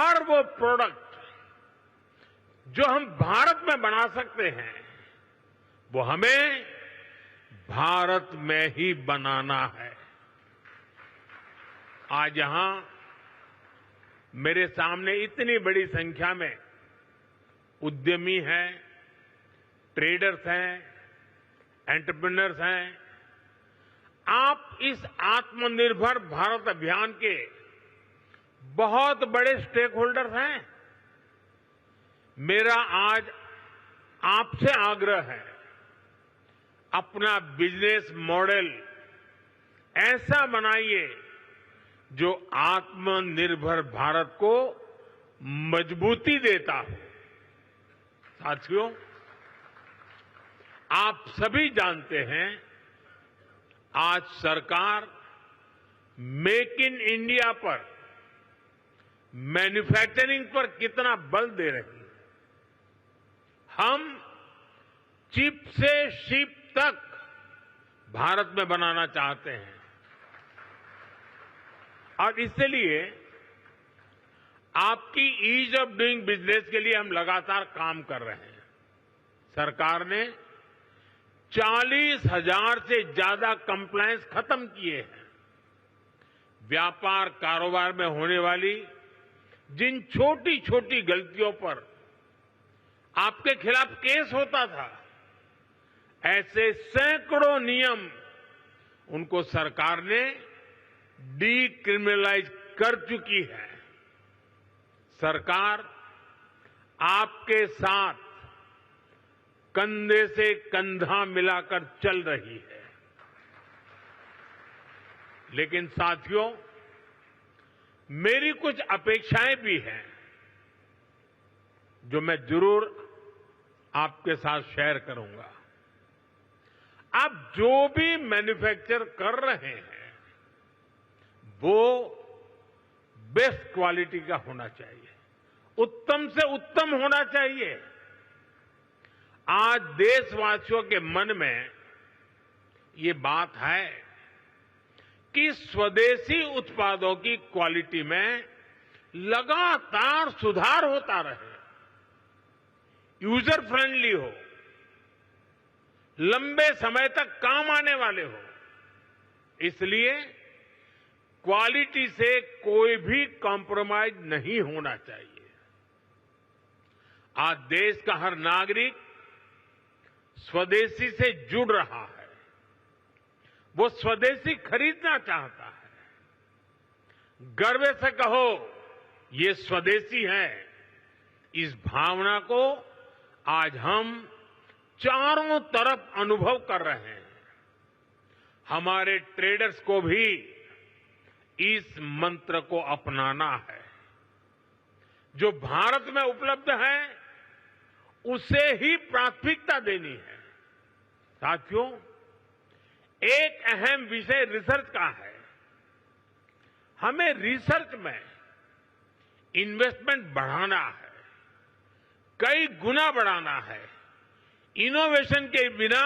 हर वो प्रोडक्ट जो हम भारत में बना सकते हैं वो हमें भारत में ही बनाना है। आज यहां मेरे सामने इतनी बड़ी संख्या में उद्यमी हैं, ट्रेडर्स हैं, एंटरप्रेन्योर्स हैं। आप इस आत्मनिर्भर भारत अभियान के बहुत बड़े स्टेक होल्डर्स हैं। मेरा आज आपसे आग्रह है, अपना बिजनेस मॉडल ऐसा बनाइए जो आत्मनिर्भर भारत को मजबूती देता हो। साथियों, आप सभी जानते हैं आज सरकार मेक इन इंडिया पर, मैन्युफैक्चरिंग पर कितना बल दे रही है। हम चिप से शिप तक भारत में बनाना चाहते हैं और इसलिए आपकी ईज ऑफ डूइंग बिजनेस के लिए हम लगातार काम कर रहे हैं। सरकार ने 40,000 से ज्यादा कंप्लायंस खत्म किए हैं। व्यापार कारोबार में होने वाली जिन छोटी छोटी गलतियों पर आपके खिलाफ केस होता था, ऐसे सैकड़ों नियम उनको सरकार ने डीक्रिमिनलाइज कर चुकी है। सरकार आपके साथ कंधे से कंधा मिलाकर चल रही है। लेकिन साथियों, मेरी कुछ अपेक्षाएं भी हैं जो मैं जरूर आपके साथ शेयर करूंगा। आप जो भी मैन्युफैक्चर कर रहे हैं वो बेस्ट क्वालिटी का होना चाहिए, उत्तम से उत्तम होना चाहिए। आज देशवासियों के मन में ये बात है कि स्वदेशी उत्पादों की क्वालिटी में लगातार सुधार होता रहे, यूजर फ्रेंडली हो, लंबे समय तक काम आने वाले हो। इसलिए क्वालिटी से कोई भी कॉम्प्रोमाइज नहीं होना चाहिए। आज देश का हर नागरिक स्वदेशी से जुड़ रहा है, वो स्वदेशी खरीदना चाहता है। गर्व से कहो ये स्वदेशी है। इस भावना को आज हम चारों तरफ अनुभव कर रहे हैं। हमारे ट्रेडर्स को भी इस मंत्र को अपनाना है। जो भारत में उपलब्ध है उसे ही प्राथमिकता देनी है। साथियों, एक अहम विषय रिसर्च का है। हमें रिसर्च में इन्वेस्टमेंट बढ़ाना है, कई गुना बढ़ाना है। इनोवेशन के बिना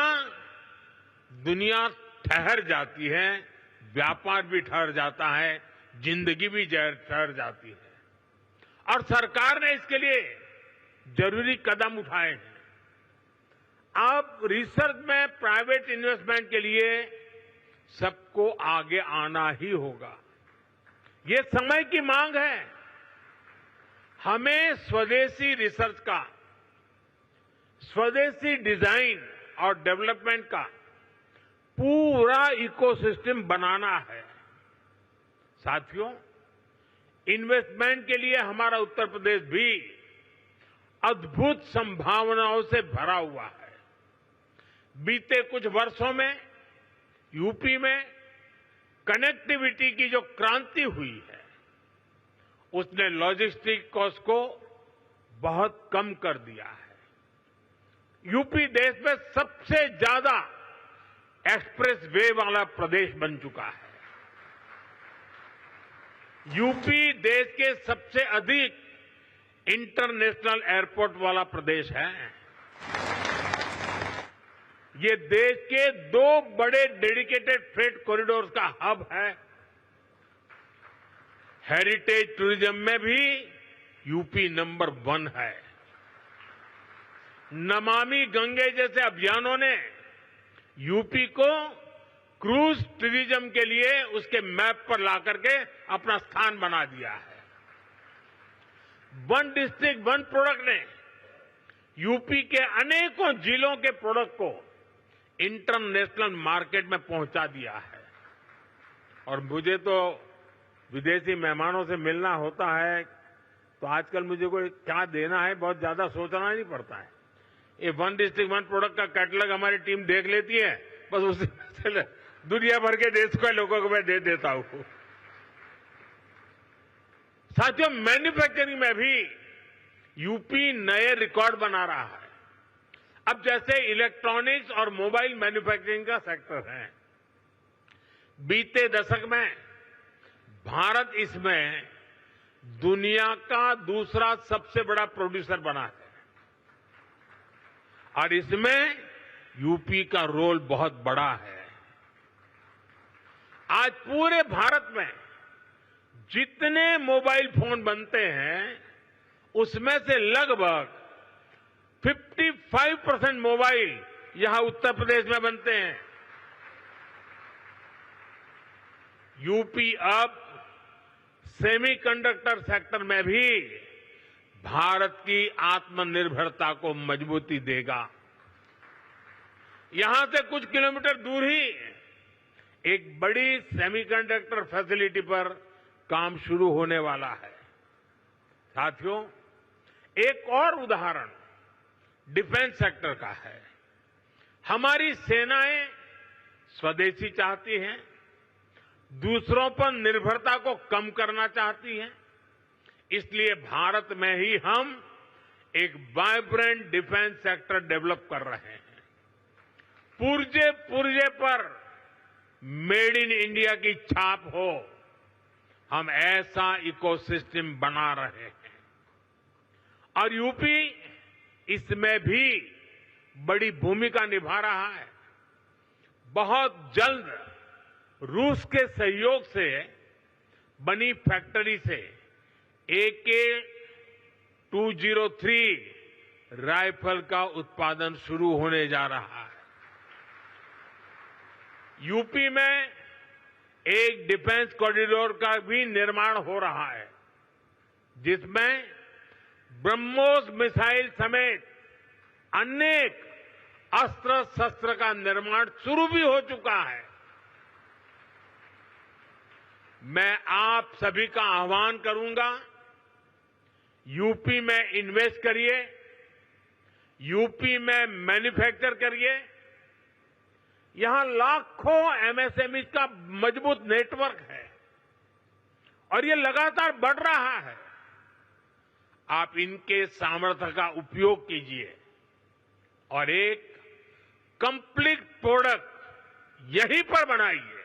दुनिया ठहर जाती है, व्यापार भी ठहर जाता है, जिंदगी भी ठहर जाती है। और सरकार ने इसके लिए जरूरी कदम उठाए हैं। अब रिसर्च में प्राइवेट इन्वेस्टमेंट के लिए सबको आगे आना ही होगा। ये समय की मांग है। हमें स्वदेशी रिसर्च का, स्वदेशी डिजाइन और डेवलपमेंट का पूरा इकोसिस्टम बनाना है। साथियों, इन्वेस्टमेंट के लिए हमारा उत्तर प्रदेश भी अद्भुत संभावनाओं से भरा हुआ है। बीते कुछ वर्षों में यूपी में कनेक्टिविटी की जो क्रांति हुई है उसने लॉजिस्टिक कॉस्ट को बहुत कम कर दिया है। यूपी देश में सबसे ज्यादा एक्सप्रेस वे वाला प्रदेश बन चुका है। यूपी देश के सबसे अधिक इंटरनेशनल एयरपोर्ट वाला प्रदेश है। ये देश के 2 बड़े डेडिकेटेड फ्रेट कॉरिडोर्स का हब है। हेरिटेज टूरिज्म में भी यूपी नंबर 1 है। नमामि गंगे जैसे अभियानों ने यूपी को क्रूज टूरिज्म के लिए उसके मैप पर ला करके अपना स्थान बना दिया है। वन डिस्ट्रिक्ट वन प्रोडक्ट ने यूपी के अनेकों जिलों के प्रोडक्ट को इंटरनेशनल मार्केट में पहुंचा दिया है। और मुझे तो विदेशी मेहमानों से मिलना होता है तो आजकल मुझे कोई क्या देना है बहुत ज्यादा सोचना नहीं पड़ता है। ये वन डिस्ट्रिक्ट वन प्रोडक्ट का कैटलॉग हमारी टीम देख लेती है, बस उसी दुनिया भर के देश के लोगों को मैं दे देता हूं। साथियों, मैन्युफैक्चरिंग में भी यूपी नए रिकॉर्ड बना रहा है। अब जैसे इलेक्ट्रॉनिक्स और मोबाइल मैन्युफैक्चरिंग का सेक्टर है, बीते दशक में भारत इसमें दुनिया का दूसरा सबसे बड़ा प्रोड्यूसर बना है और इसमें यूपी का रोल बहुत बड़ा है। आज पूरे भारत में जितने मोबाइल फोन बनते हैं उसमें से लगभग 55% मोबाइल यहां उत्तर प्रदेश में बनते हैं। यूपी अब सेमीकंडक्टर सेक्टर में भी भारत की आत्मनिर्भरता को मजबूती देगा। यहां से कुछ किलोमीटर दूर ही एक बड़ी सेमीकंडक्टर फैसिलिटी पर काम शुरू होने वाला है। साथियों, एक और उदाहरण डिफेंस सेक्टर का है। हमारी सेनाएं स्वदेशी चाहती हैं, दूसरों पर निर्भरता को कम करना चाहती हैं। इसलिए भारत में ही हम एक वाइब्रेंट डिफेंस सेक्टर डेवलप कर रहे हैं। पुर्जे पुर्जे पर मेड इन इंडिया की छाप हो, हम ऐसा इकोसिस्टम बना रहे हैं और यूपी इसमें भी बड़ी भूमिका निभा रहा है। बहुत जल्द रूस के सहयोग से बनी फैक्ट्री से AK-203 राइफल का उत्पादन शुरू होने जा रहा है। यूपी में एक डिफेंस कॉरिडोर का भी निर्माण हो रहा है, जिसमें ब्रह्मोस मिसाइल समेत अनेक अस्त्र शस्त्र का निर्माण शुरू भी हो चुका है। मैं आप सभी का आह्वान करूंगा, यूपी में इन्वेस्ट करिए, यूपी में मैन्युफैक्चर करिए। यहां लाखों MSME का मजबूत नेटवर्क है और ये लगातार बढ़ रहा है। आप इनके सामर्थ्य का उपयोग कीजिए और एक कंप्लीट प्रोडक्ट यहीं पर बनाइए।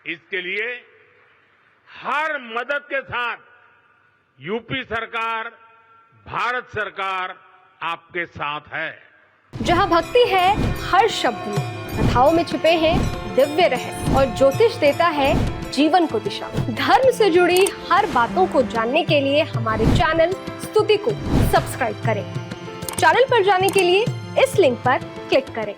इसके लिए हर मदद के साथ यूपी सरकार, भारत सरकार आपके साथ है। जहां भक्ति है हर शब्द में, कथाओं में छिपे हैं दिव्य रहस्य और ज्योतिष देता है जीवन को दिशा। धर्म से जुड़ी हर बातों को जानने के लिए हमारे चैनल स्तुति को सब्सक्राइब करें। चैनल पर जाने के लिए इस लिंक पर क्लिक करें।